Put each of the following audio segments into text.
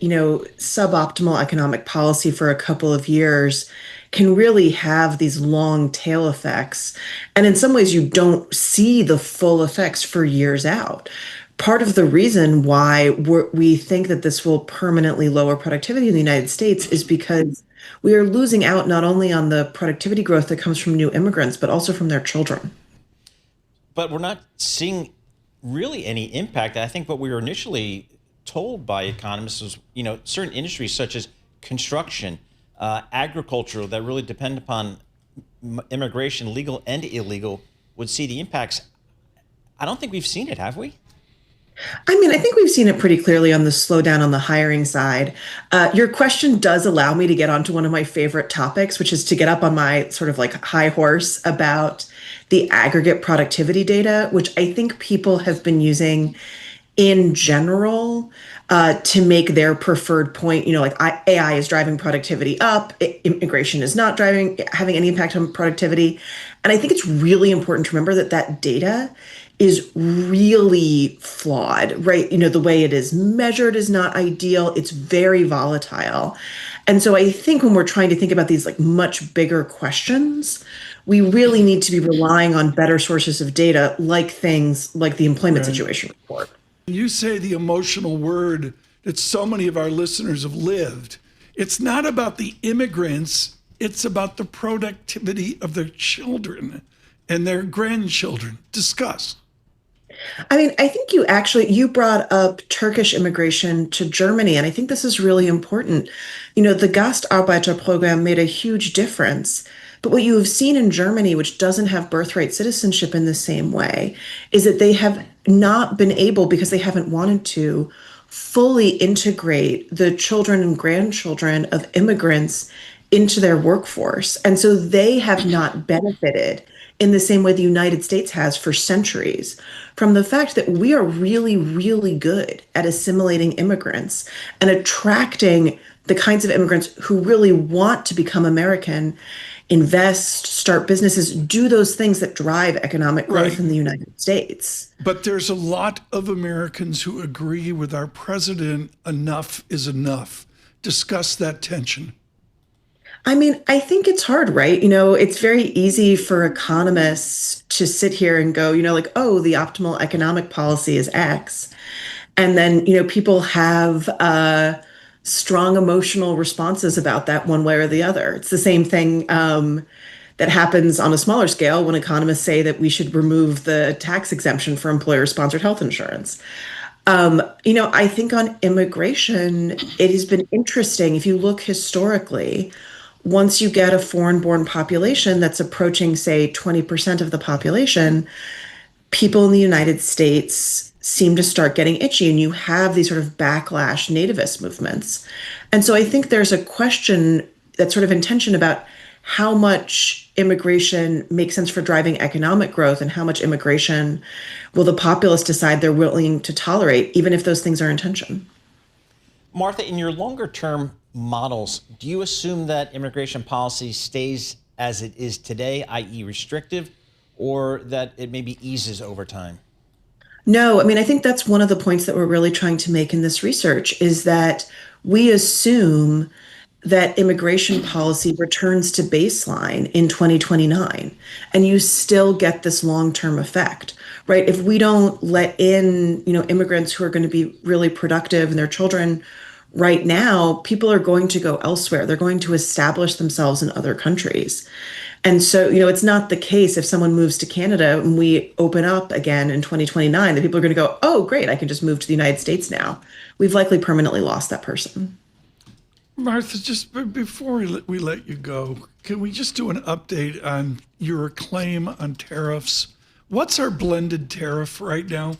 suboptimal economic policy for a couple of years can really have these long tail effects. And in some ways, you don't see the full effects for years out. Part of the reason why we think that this will permanently lower productivity in the United States is because we are losing out not only on the productivity growth that comes from new immigrants, but also from their children. But we're not seeing really any impact. I think what we were initially told by economists was, certain industries such as construction, agriculture that really depend upon immigration, legal and illegal, would see the impacts. I don't think we've seen it, have we? I mean, I think we've seen it pretty clearly on the slowdown on the hiring side. Your question does allow me to get onto one of my favorite topics, which is to get up on my sort of like high horse about the aggregate productivity data, which I think people have been using in general to make their preferred point. AI is driving productivity up, immigration is not having any impact on productivity. And I think it's really important to remember that that data is really flawed, right? The way it is measured is not ideal. It's very volatile. And so I think when we're trying to think about these like much bigger questions, we really need to be relying on better sources of data, like things like the employment situation report. You say the emotional word that so many of our listeners have lived. It's not about the immigrants, it's about the productivity of their children and their grandchildren. Discuss. I mean, I think you brought up Turkish immigration to Germany, and I think this is really important. The Gastarbeiter program made a huge difference. But what you have seen in Germany, which doesn't have birthright citizenship in the same way, is that they have not been able, because they haven't wanted to, fully integrate the children and grandchildren of immigrants into their workforce. And so they have not benefited in the same way the United States has for centuries from the fact that we are really, really good at assimilating immigrants and attracting the kinds of immigrants who really want to become American, invest, start businesses, do those things that drive economic growth in the United States. But there's a lot of Americans who agree with our president, enough is enough. Discuss that tension. I mean, I think it's hard, right? It's very easy for economists to sit here and go, oh, the optimal economic policy is X. And then, people have strong emotional responses about that one way or the other. It's the same thing that happens on a smaller scale when economists say that we should remove the tax exemption for employer-sponsored health insurance. I think on immigration, it has been interesting. If you look historically, once you get a foreign-born population that's approaching, say, 20% of the population, people in the United States seem to start getting itchy, and you have these sort of backlash nativist movements. And so I think there's a question that's sort of in tension about how much immigration makes sense for driving economic growth and how much immigration will the populace decide they're willing to tolerate, even if those things are in tension. Martha, in your longer term models, do you assume that immigration policy stays as it is today, i.e. restrictive, or that it maybe eases over time? No, I mean, I think that's one of the points that we're really trying to make in this research is that we assume that immigration policy returns to baseline in 2029, and you still get this long-term effect, right? If we don't let in, immigrants who are going to be really productive and their children right now, people are going to go elsewhere. They're going to establish themselves in other countries. And so, it's not the case if someone moves to Canada and we open up again in 2029, that people are going to go, oh, great, I can just move to the United States now. We've likely permanently lost that person. Martha, just before we let you go, can we just do an update on your claim on tariffs? What's our blended tariff right now?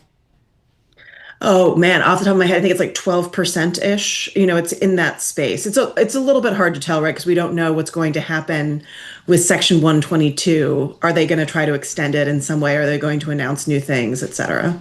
Oh man, off the top of my head, I think it's like 12%-ish. It's in that space. It's a little bit hard to tell, right? Because we don't know what's going to happen with Section 122. Are they going to try to extend it in some way? Are they going to announce new things, et cetera?